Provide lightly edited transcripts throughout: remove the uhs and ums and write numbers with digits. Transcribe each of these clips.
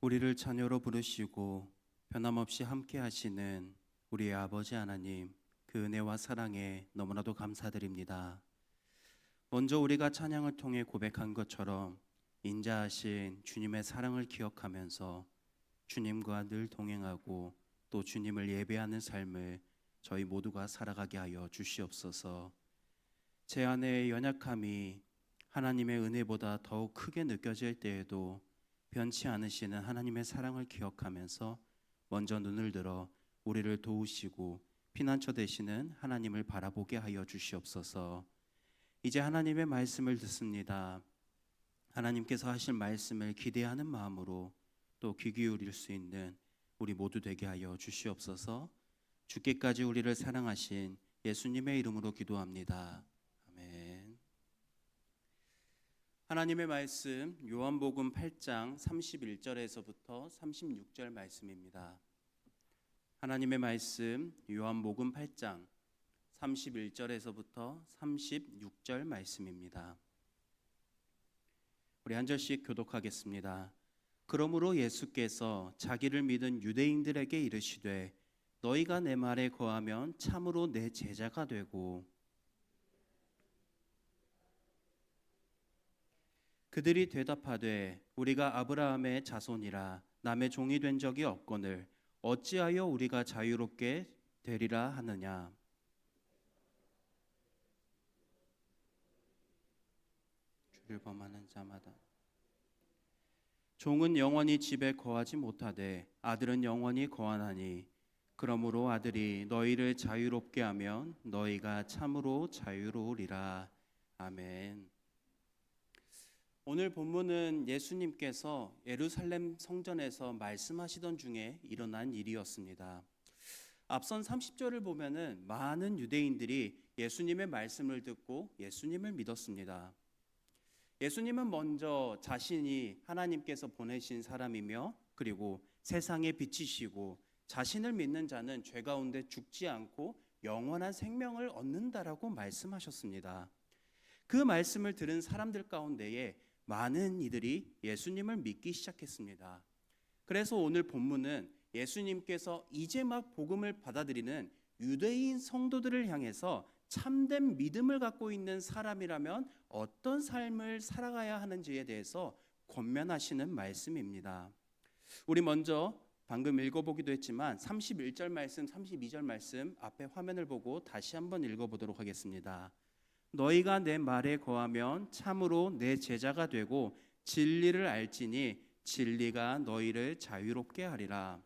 우리를 자녀로 부르시고 변함없이 함께 하시는 우리의 아버지 하나님, 그 은혜와 사랑에 너무나도 감사드립니다. 먼저 우리가 찬양을 통해 고백한 것처럼 인자하신 주님의 사랑을 기억하면서 주님과 늘 동행하고 또 주님을 예배하는 삶을 저희 모두가 살아가게 하여 주시옵소서. 제 안의 연약함이 하나님의 은혜보다 더욱 크게 느껴질 때에도 변치 않으시는 하나님의 사랑을 기억하면서 먼저 눈을 들어 우리를 도우시고 피난처 되시는 하나님을 바라보게 하여 주시옵소서. 이제 하나님의 말씀을 듣습니다. 하나님께서 하실 말씀을 기대하는 마음으로 또 귀 기울일 수 있는 우리 모두 되게 하여 주시옵소서. 죽기까지 우리를 사랑하신 예수님의 이름으로 기도합니다. 아멘. 하나님의 말씀 요한복음 8장 31절에서부터 36절 말씀입니다. 하나님의 말씀 요한복음 8장 31절에서부터 36절 말씀입니다. 우리 한 절씩 교독하겠습니다. 그러므로 예수께서 자기를 믿은 유대인들에게 이르시되 너희가 내 말에 거하면 참으로 내 제자가 되고, 그들이 대답하되 우리가 아브라함의 자손이라 남의 종이 된 적이 없거늘 어찌하여 우리가 자유롭게 되리라 하느냐. 주를 범하는 자마다 종은 영원히 집에 거하지 못하되 아들은 영원히 거하나니 그러므로 아들이 너희를 자유롭게 하면 너희가 참으로 자유로우리라. 아멘. 오늘 본문은 예수님께서 예루살렘 성전에서 말씀하시던 중에 일어난 일이었습니다. 앞선 30절을 보면은 많은 유대인들이 예수님의 말씀을 듣고 예수님을 믿었습니다. 예수님은 먼저 자신이 하나님께서 보내신 사람이며 그리고 세상의 빛이시고 자신을 믿는 자는 죄 가운데 죽지 않고 영원한 생명을 얻는다라고 말씀하셨습니다. 그 말씀을 들은 사람들 가운데에 많은 이들이 예수님을 믿기 시작했습니다. 그래서 오늘 본문은 예수님께서 이제 막 복음을 받아들이는 유대인 성도들을 향해서 참된 믿음을 갖고 있는 사람이라면 어떤 삶을 살아가야 하는지에 대해서 권면하시는 말씀입니다. 우리 먼저 방금 읽어보기도 했지만 31절 말씀, 32절 말씀 앞에 화면을 보고 다시 한번 읽어보도록 하겠습니다. 너희가 내 말에 거하면 참으로 내 제자가 되고 진리를 알지니 진리가 너희를 자유롭게 하리라.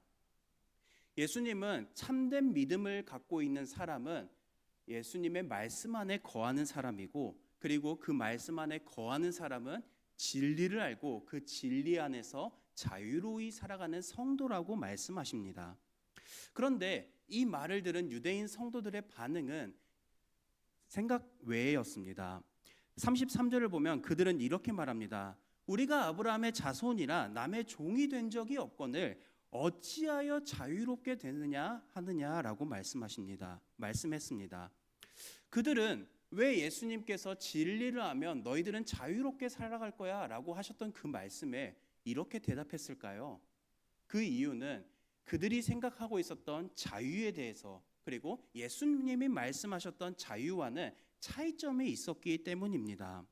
예수님은 참된 믿음을 갖고 있는 사람은 예수님의 말씀 안에 거하는 사람이고, 그리고 그 말씀 안에 거하는 사람은 진리를 알고 그 진리 안에서 자유로이 살아가는 성도라고 말씀하십니다. 그런데 이 말을 들은 유대인 성도들의 반응은 생각 외였습니다. 33절을 보면 그들은 이렇게 말합니다. 우리가 아브라함의 자손이라 남의 종이 된 적이 없거늘 어찌하여 자유롭게 되느냐 하느냐라고 말씀했습니다. 그들은 왜 예수님께서 진리를 하면 너희들은 자유롭게 살아갈 거야 라고 하셨던 그 말씀에 이렇게 대답했을까요? 그 이유는 그들이 생각하고 있었던 자유에 대해서, 그리고 예수님이 말씀하셨던 자유와는 차이점이 있었기 때문입니다.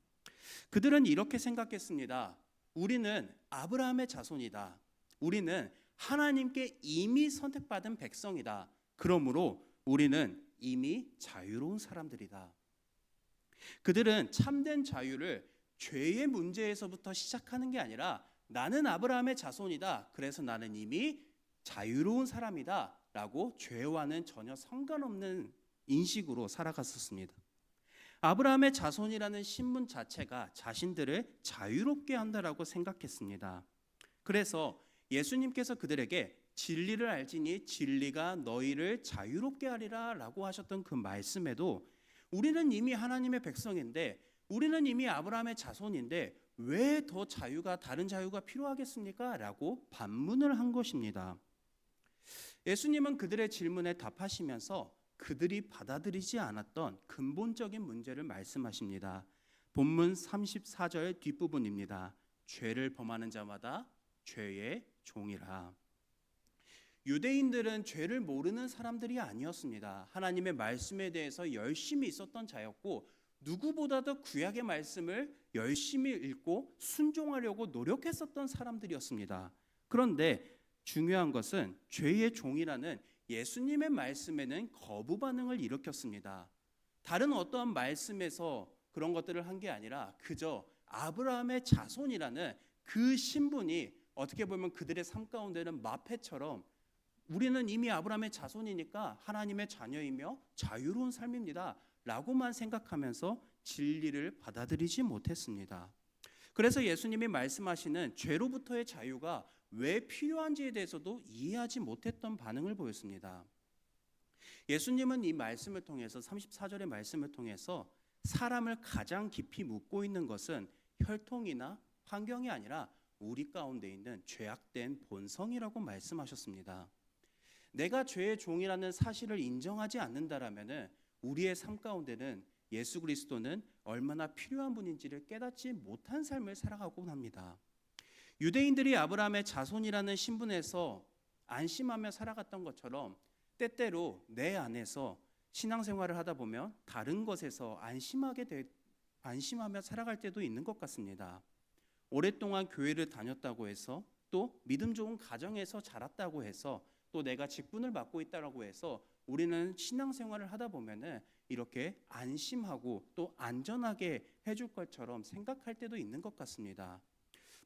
그들은 이렇게 생각했습니다. 우리는 아브라함의 자손이다. 우리는 하나님께 이미 선택받은 백성이다. 그러므로 우리는 이미 자유로운 사람들이다. 그들은 참된 자유를 죄의 문제에서부터 시작하는 게 아니라 나는 아브라함의 자손이다. 그래서 나는 이미 자유로운 사람이다 라고 죄와는 전혀 상관없는 인식으로 살아갔었습니다. 아브라함의 자손이라는 신분 자체가 자신들을 자유롭게 한다라고 생각했습니다. 그래서 예수님께서 그들에게 진리를 알지니 진리가 너희를 자유롭게 하리라 라고 하셨던 그 말씀에도 우리는 이미 하나님의 백성인데, 우리는 이미 아브라함의 자손인데 왜 더 다른 자유가 필요하겠습니까? 라고 반문을 한 것입니다. 예수님은 그들의 질문에 답하시면서 그들이 받아들이지 않았던 근본적인 문제를 말씀하십니다. 본문 34절 뒷부분입니다. 죄를 범하는 자마다 죄의 종이라. 유대인들은 죄를 모르는 사람들이 아니었습니다. 하나님의 말씀에 대해서 열심히 있었던 자였고 누구보다도 구약의 말씀을 열심히 읽고 순종하려고 노력했었던 사람들이었습니다. 그런데 중요한 것은 죄의 종이라는 예수님의 말씀에는 거부 반응을 일으켰습니다. 다른 어떠한 말씀에서 그런 것들을 한 게 아니라 그저 아브라함의 자손이라는 그 신분이 어떻게 보면 그들의 삶 가운데는 마패처럼 우리는 이미 아브라함의 자손이니까 하나님의 자녀이며 자유로운 삶입니다 라고만 생각하면서 진리를 받아들이지 못했습니다. 그래서 예수님이 말씀하시는 죄로부터의 자유가 왜 필요한지에 대해서도 이해하지 못했던 반응을 보였습니다. 예수님은 이 말씀을 통해서 34절의 말씀을 통해서 사람을 가장 깊이 묻고 있는 것은 혈통이나 환경이 아니라 우리 가운데 있는 죄악된 본성이라고 말씀하셨습니다. 내가 죄의 종이라는 사실을 인정하지 않는다라면 우리의 삶 가운데는 예수 그리스도는 얼마나 필요한 분인지를 깨닫지 못한 삶을 살아가곤 합니다. 유대인들이 아브라함의 자손이라는 신분에서 안심하며 살아갔던 것처럼 때때로 내 안에서 신앙생활을 하다 보면 다른 것에서 안심하며 살아갈 때도 있는 것 같습니다. 오랫동안 교회를 다녔다고 해서 또 믿음 좋은 가정에서 자랐다고 해서 또 내가 직분을 맡고 있다고 해서 우리는 신앙생활을 하다 보면은 이렇게 안심하고 또 안전하게 해줄 것처럼 생각할 때도 있는 것 같습니다.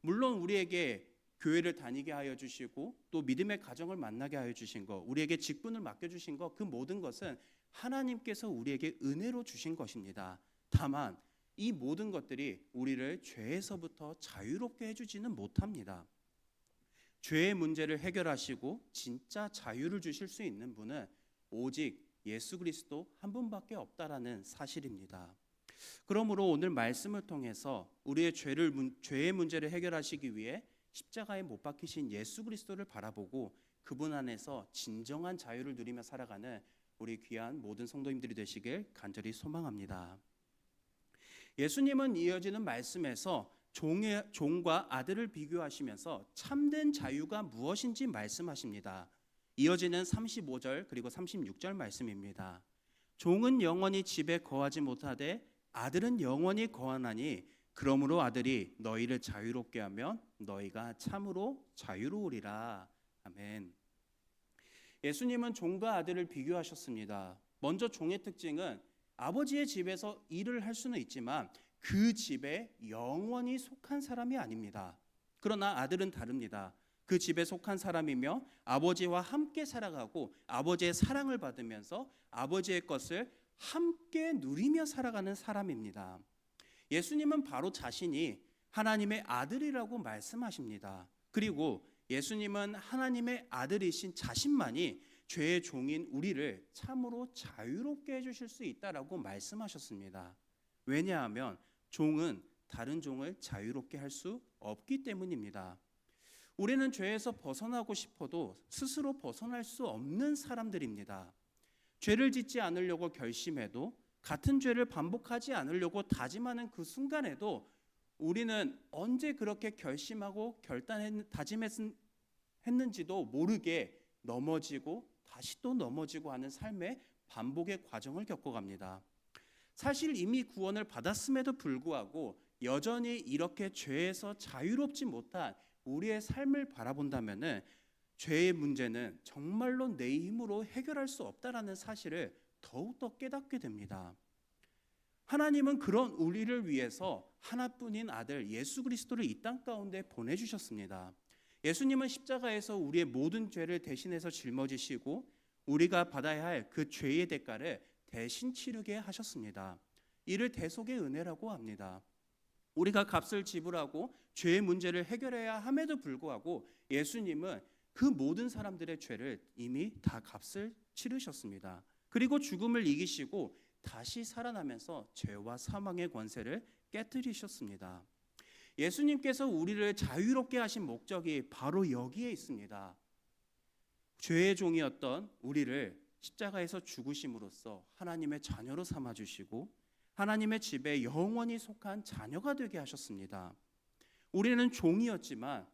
물론 우리에게 교회를 다니게 하여 주시고 또 믿음의 가정을 만나게 하여 주신 것, 우리에게 직분을 맡겨주신 것, 그 모든 것은 하나님께서 우리에게 은혜로 주신 것입니다. 다만 이 모든 것들이 우리를 죄에서부터 자유롭게 해주지는 못합니다. 죄의 문제를 해결하시고 진짜 자유를 주실 수 있는 분은 오직 예수 그리스도 한 분밖에 없다라는 사실입니다. 그러므로 오늘 말씀을 통해서 우리의 죄의 문제를 해결하시기 위해 십자가에 못 박히신 예수 그리스도를 바라보고 그분 안에서 진정한 자유를 누리며 살아가는 우리 귀한 모든 성도님들이 되시길 간절히 소망합니다. 예수님은 이어지는 말씀에서 종과 아들을 비교하시면서 참된 자유가 무엇인지 말씀하십니다. 이어지는 35절 그리고 36절 말씀입니다. 종은 영원히 집에 거하지 못하되 아들은 영원히 거하나니 그러므로 아들이 너희를 자유롭게 하면 너희가 참으로 자유로우리라. 아멘. 예수님은 종과 아들을 비교하셨습니다. 먼저 종의 특징은 아버지의 집에서 일을 할 수는 있지만 그 집에 영원히 속한 사람이 아닙니다. 그러나 아들은 다릅니다. 그 집에 속한 사람이며 아버지와 함께 살아가고 아버지의 사랑을 받으면서 아버지의 것을 함께 누리며 살아가는 사람입니다. 예수님은 바로 자신이 하나님의 아들이라고 말씀하십니다. 그리고 예수님은 하나님의 아들이신 자신만이 죄의 종인 우리를 참으로 자유롭게 해주실 수 있다라고 말씀하셨습니다. 왜냐하면 종은 다른 종을 자유롭게 할 수 없기 때문입니다. 우리는 죄에서 벗어나고 싶어도 스스로 벗어날 수 없는 사람들입니다. 죄를 짓지 않으려고 결심해도 같은 죄를 반복하지 않으려고 다짐하는 그 순간에도 우리는 언제 그렇게 결심하고 다짐했는지도 모르게 넘어지고 다시 또 넘어지고 하는 삶의 반복의 과정을 겪어갑니다. 사실 이미 구원을 받았음에도 불구하고 여전히 이렇게 죄에서 자유롭지 못한 우리의 삶을 바라본다면 죄의 문제는 정말로 내 힘으로 해결할 수 없다라는 사실을 더욱더 깨닫게 됩니다. 하나님은 그런 우리를 위해서 하나뿐인 아들 예수 그리스도를 이 땅 가운데 보내주셨습니다. 예수님은 십자가에서 우리의 모든 죄를 대신해서 짊어지시고 우리가 받아야 할 그 죄의 대가를 대신 치르게 하셨습니다. 이를 대속의 은혜라고 합니다. 우리가 값을 지불하고 죄의 문제를 해결해야 함에도 불구하고 예수님은 그 모든 사람들의 죄를 이미 다 값을 치르셨습니다. 그리고 죽음을 이기시고 다시 살아나면서 죄와 사망의 권세를 깨뜨리셨습니다. 예수님께서 우리를 자유롭게 하신 목적이 바로 여기에 있습니다. 죄의 종이었던 우리를 십자가에서 죽으심으로써 하나님의 자녀로 삼아주시고 하나님의 집에 영원히 속한 자녀가 되게 하셨습니다. 우리는 종이었지만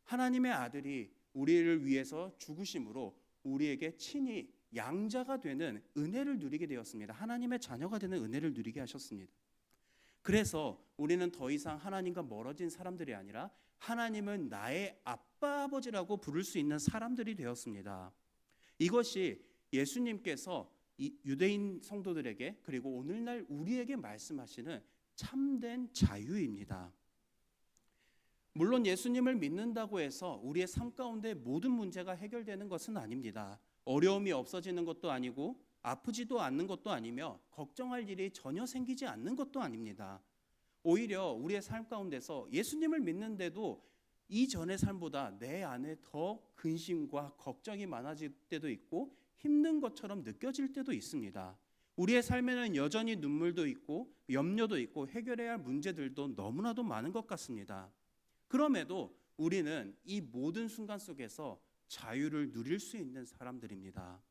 하나님의 아들이 우리를 위해서 죽으심으로 우리에게 친히 양자가 되는 은혜를 누리게 되었습니다. 하나님의 자녀가 되는 은혜를 누리게 하셨습니다. 그래서 우리는 더 이상 하나님과 멀어진 사람들이 아니라 하나님은 나의 아빠 아버지라고 부를 수 있는 사람들이 되었습니다. 이것이 예수님께서 유대인 성도들에게 그리고 오늘날 우리에게 말씀하시는 참된 자유입니다. 물론 예수님을 믿는다고 해서 우리의 삶 가운데 모든 문제가 해결되는 것은 아닙니다. 어려움이 없어지는 것도 아니고 아프지도 않는 것도 아니며 걱정할 일이 전혀 생기지 않는 것도 아닙니다. 오히려 우리의 삶 가운데서 예수님을 믿는데도 이전의 삶보다 내 안에 더 근심과 걱정이 많아질 때도 있고 힘든 것처럼 느껴질 때도 있습니다. 우리의 삶에는 여전히 눈물도 있고 염려도 있고 해결해야 할 문제들도 너무나도 많은 것 같습니다. 그럼에도 우리는 이 모든 순간 속에서 자유를 누릴 수 있는 사람들입니다.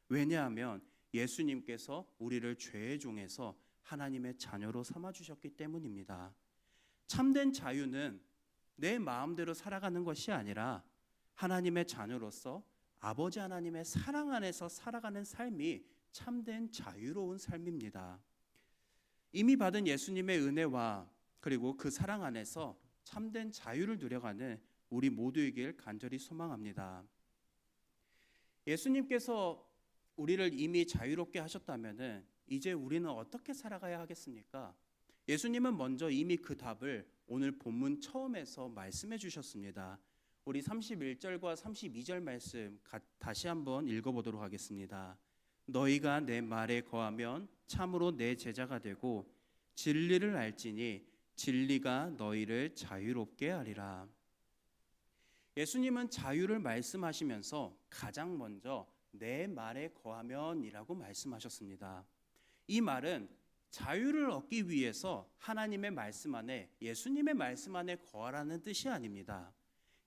왜냐하면 예수님께서 우리를 죄의 종에서 하나님의 자녀로 삼아주셨기 때문입니다. 참된 자유는 내 마음대로 살아가는 것이 아니라 하나님의 자녀로서 아버지 하나님의 사랑 안에서 살아가는 삶이 참된 자유로운 삶입니다. 이미 받은 예수님의 은혜와 그리고 그 사랑 안에서 참된 자유를 누려가는 우리 모두이길 간절히 소망합니다. 예수님께서 우리를 이미 자유롭게 하셨다면 이제 우리는 어떻게 살아가야 하겠습니까? 예수님은 먼저 이미 그 답을 오늘 본문 처음에서 말씀해 주셨습니다. 우리 31절과 32절 말씀 다시 한번 읽어보도록 하겠습니다. 너희가 내 말에 거하면 참으로 내 제자가 되고 진리를 알지니 진리가 너희를 자유롭게 하리라. 예수님은 자유를 말씀하시면서 가장 먼저 내 말에 거하면이라고 말씀하셨습니다. 이 말은 자유를 얻기 위해서 하나님의 말씀 안에 예수님의 말씀 안에 거하라는 뜻이 아닙니다.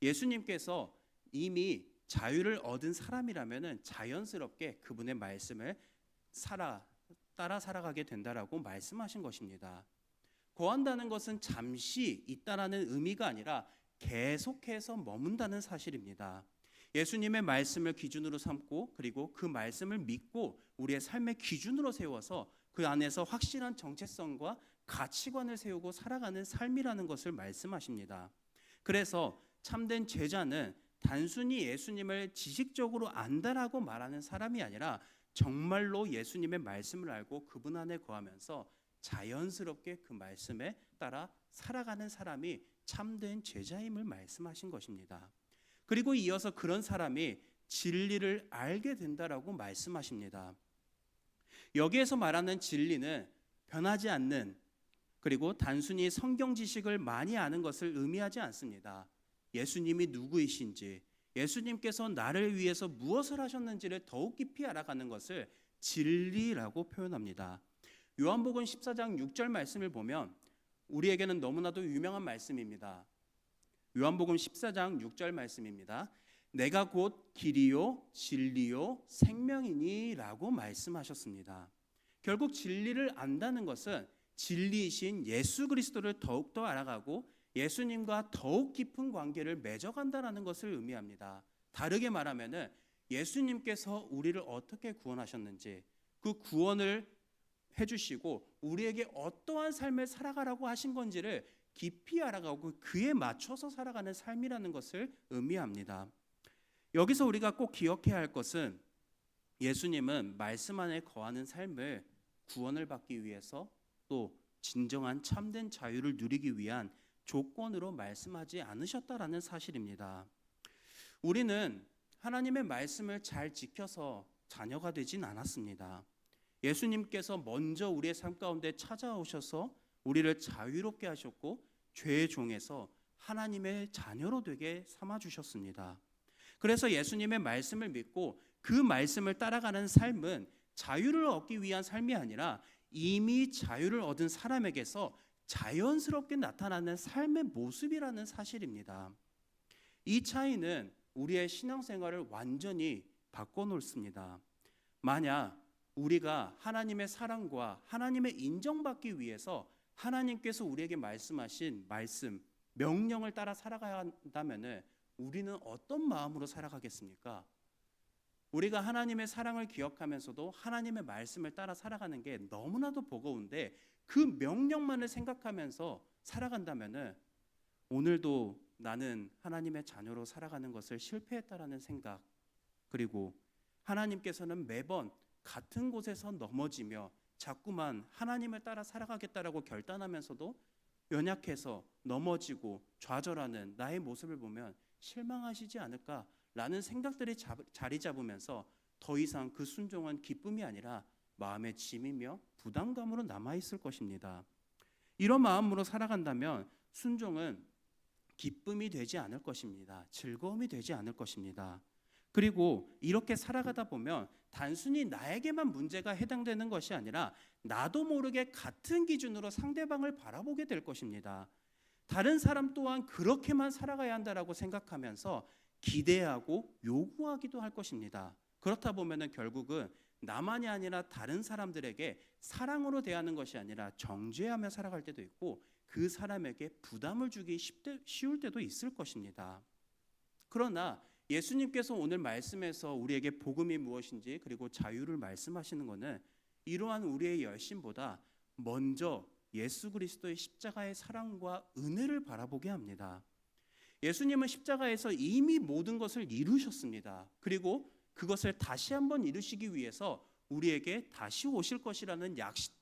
예수님께서 이미 자유를 얻은 사람이라면 자연스럽게 그분의 말씀을 따라 살아가게 된다라고 말씀하신 것입니다. 거한다는 것은 잠시 있다라는 의미가 아니라 계속해서 머문다는 사실입니다. 예수님의 말씀을 기준으로 삼고 그리고 그 말씀을 믿고 우리의 삶의 기준으로 세워서 그 안에서 확실한 정체성과 가치관을 세우고 살아가는 삶이라는 것을 말씀하십니다. 그래서 참된 제자는 단순히 예수님을 지식적으로 안다라고 말하는 사람이 아니라 정말로 예수님의 말씀을 알고 그분 안에 거하면서 자연스럽게 그 말씀에 따라 살아가는 사람이 참된 제자임을 말씀하신 것입니다. 그리고 이어서 그런 사람이 진리를 알게 된다라고 말씀하십니다. 여기에서 말하는 진리는 변하지 않는 그리고 단순히 성경 지식을 많이 아는 것을 의미하지 않습니다. 예수님이 누구이신지, 예수님께서 나를 위해서 무엇을 하셨는지를 더욱 깊이 알아가는 것을 진리라고 표현합니다. 요한복음 14장 6절 말씀을 보면 우리에게는 너무나도 유명한 말씀입니다. 요한복음 14장 6절 말씀입니다. 내가 곧 길이요 진리요 생명이니 라고 말씀하셨습니다. 결국 진리를 안다는 것은 진리이신 예수 그리스도를 더욱더 알아가고 예수님과 더욱 깊은 관계를 맺어간다는 것을 의미합니다. 다르게 말하면 예수님께서 우리를 어떻게 구원하셨는지 그 구원을 해주시고 우리에게 어떠한 삶을 살아가라고 하신 건지를 깊이 알아가고 그에 맞춰서 살아가는 삶이라는 것을 의미합니다. 여기서 우리가 꼭 기억해야 할 것은 예수님은 말씀 안에 거하는 삶을 구원을 받기 위해서 또 진정한 참된 자유를 누리기 위한 조건으로 말씀하지 않으셨다라는 사실입니다. 우리는 하나님의 말씀을 잘 지켜서 자녀가 되진 않았습니다. 예수님께서 먼저 우리의 삶 가운데 찾아오셔서 우리를 자유롭게 하셨고 죄의 종에서 하나님의 자녀로 되게 삼아주셨습니다. 그래서 예수님의 말씀을 믿고 그 말씀을 따라가는 삶은 자유를 얻기 위한 삶이 아니라 이미 자유를 얻은 사람에게서 자연스럽게 나타나는 삶의 모습이라는 사실입니다. 이 차이는 우리의 신앙생활을 완전히 바꿔놓습니다. 만약 우리가 하나님의 사랑과 하나님의 인정받기 위해서 하나님께서 우리에게 말씀하신 말씀, 명령을 따라 살아가야 한다면 우리는 어떤 마음으로 살아가겠습니까? 우리가 하나님의 사랑을 기억하면서도 하나님의 말씀을 따라 살아가는 게 너무나도 버거운데 그 명령만을 생각하면서 살아간다면은 오늘도 나는 하나님의 자녀로 살아가는 것을 실패했다라는 생각, 그리고 하나님께서는 매번 같은 곳에서 넘어지며 자꾸만 하나님을 따라 살아가겠다라고 결단하면서도 연약해서 넘어지고 좌절하는 나의 모습을 보면 실망하시지 않을까라는 생각들이 자리 잡으면서 더 이상 그 순종은 기쁨이 아니라 마음의 짐이며 부담감으로 남아있을 것입니다. 이런 마음으로 살아간다면 순종은 기쁨이 되지 않을 것입니다. 즐거움이 되지 않을 것입니다. 그리고 이렇게 살아가다 보면 단순히 나에게만 문제가 해당되는 것이 아니라 나도 모르게 같은 기준으로 상대방을 바라보게 될 것입니다. 다른 사람 또한 그렇게만 살아가야 한다라고 생각하면서 기대하고 요구하기도 할 것입니다. 그렇다 보면은 결국은 나만이 아니라 다른 사람들에게 사랑으로 대하는 것이 아니라 정죄하며 살아갈 때도 있고 그 사람에게 부담을 주기 쉬울 때도 있을 것입니다. 그러나 예수님께서 오늘 말씀에서 우리에게 복음이 무엇인지 그리고 자유를 말씀하시는 것은 이러한 우리의 열심보다 먼저 예수 그리스도의 십자가의 사랑과 은혜를 바라보게 합니다. 예수님은 십자가에서 이미 모든 것을 이루셨습니다. 그리고 그것을 다시 한번 이루시기 위해서 우리에게 다시 오실 것이라는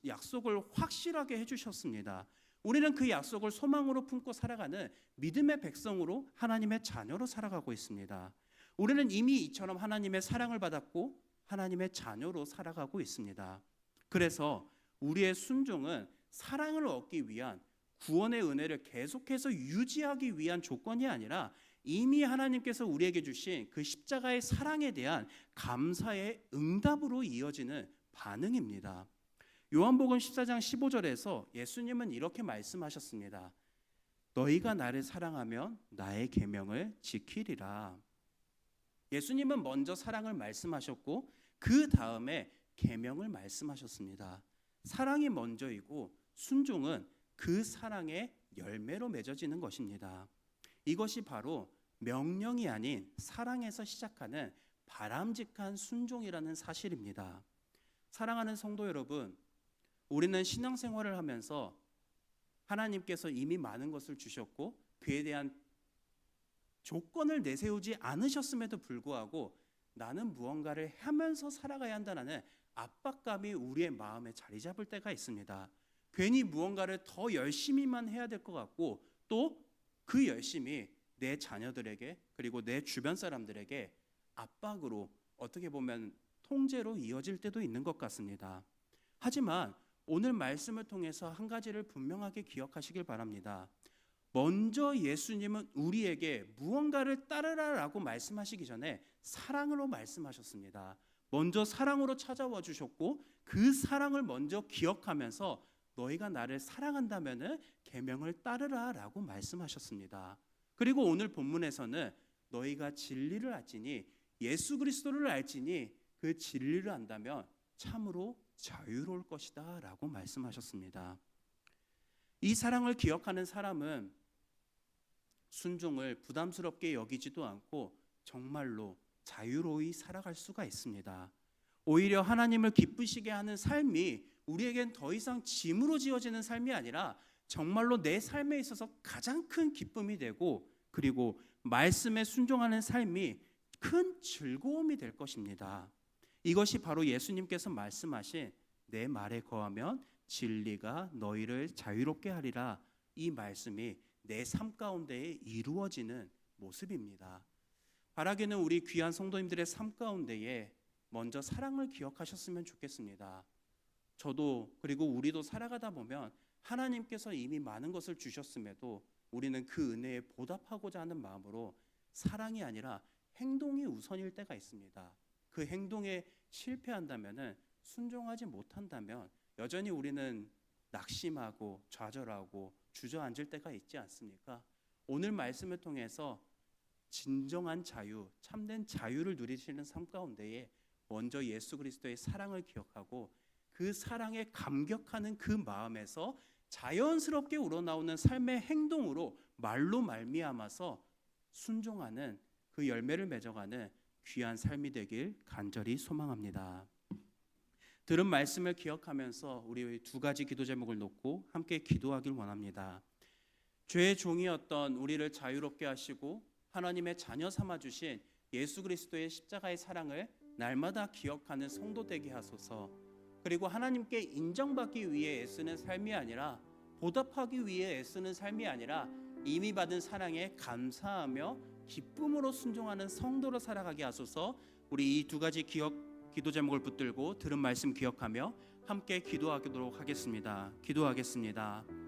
약속을 확실하게 해주셨습니다. 우리는 그 약속을 소망으로 품고 살아가는 믿음의 백성으로 하나님의 자녀로 살아가고 있습니다. 우리는 이미 이처럼 하나님의 사랑을 받았고 하나님의 자녀로 살아가고 있습니다. 그래서 우리의 순종은 사랑을 얻기 위한 구원의 은혜를 계속해서 유지하기 위한 조건이 아니라 이미 하나님께서 우리에게 주신 그 십자가의 사랑에 대한 감사의 응답으로 이어지는 반응입니다. 요한복음 14장 15절에서 예수님은 이렇게 말씀하셨습니다. 너희가 나를 사랑하면 나의 계명을 지키리라. 예수님은 먼저 사랑을 말씀하셨고 그 다음에 계명을 말씀하셨습니다. 사랑이 먼저이고 순종은 그 사랑의 열매로 맺어지는 것입니다. 이것이 바로 명령이 아닌 사랑에서 시작하는 바람직한 순종이라는 사실입니다. 사랑하는 성도 여러분, 우리는 신앙생활을 하면서 하나님께서 이미 많은 것을 주셨고 그에 대한 조건을 내세우지 않으셨음에도 불구하고 나는 무언가를 하면서 살아가야 한다는 압박감이 우리의 마음에 자리 잡을 때가 있습니다. 괜히 무언가를 더 열심히만 해야 될 것 같고 또 그 열심이 내 자녀들에게 그리고 내 주변 사람들에게 압박으로 어떻게 보면 통제로 이어질 때도 있는 것 같습니다. 하지만 오늘 말씀을 통해서 한 가지를 분명하게 기억하시길 바랍니다. 먼저 예수님은 우리에게 무언가를 따르라라고 말씀하시기 전에 사랑으로 말씀하셨습니다. 먼저 사랑으로 찾아와 주셨고 그 사랑을 먼저 기억하면서 너희가 나를 사랑한다면은 계명을 따르라라고 말씀하셨습니다. 그리고 오늘 본문에서는 너희가 진리를 알지니 예수 그리스도를 알지니 그 진리를 안다면 참으로 자유로울 것이다 라고 말씀하셨습니다. 이 사랑을 기억하는 사람은 순종을 부담스럽게 여기지도 않고 정말로 자유로이 살아갈 수가 있습니다. 오히려 하나님을 기쁘시게 하는 삶이 우리에겐 더 이상 짐으로 지어지는 삶이 아니라 정말로 내 삶에 있어서 가장 큰 기쁨이 되고 그리고 말씀에 순종하는 삶이 큰 즐거움이 될 것입니다. 이것이 바로 예수님께서 말씀하신 내 말에 거하면 진리가 너희를 자유롭게 하리라, 이 말씀이 내 삶 가운데에 이루어지는 모습입니다. 바라기는 우리 귀한 성도님들의 삶 가운데에 먼저 사랑을 기억하셨으면 좋겠습니다. 저도 그리고 우리도 살아가다 보면 하나님께서 이미 많은 것을 주셨음에도 우리는 그 은혜에 보답하고자 하는 마음으로 사랑이 아니라 행동이 우선일 때가 있습니다. 그 행동에 실패한다면, 순종하지 못한다면 여전히 우리는 낙심하고 좌절하고 주저앉을 때가 있지 않습니까? 오늘 말씀을 통해서 진정한 자유, 참된 자유를 누리시는 삶 가운데에 먼저 예수 그리스도의 사랑을 기억하고 그 사랑에 감격하는 그 마음에서 자연스럽게 우러나오는 삶의 행동으로 말로 말미암아서 순종하는 그 열매를 맺어가는 귀한 삶이 되길 간절히 소망합니다. 들은 말씀을 기억하면서 우리 두 가지 기도 제목을 놓고 함께 기도하길 원합니다. 죄의 종이었던 우리를 자유롭게 하시고 하나님의 자녀 삼아 주신 예수 그리스도의 십자가의 사랑을 날마다 기억하는 성도 되게 하소서. 그리고 하나님께 인정받기 위해 애쓰는 삶이 아니라, 보답하기 위해 애쓰는 삶이 아니라 이미 받은 사랑에 감사하며 기쁨으로 순종하는 성도로 살아가게 하소서. 우리 이 두 가지 기도 제목을 붙들고 들은 말씀 기억하며 함께 기도하도록 하겠습니다. 기도하겠습니다.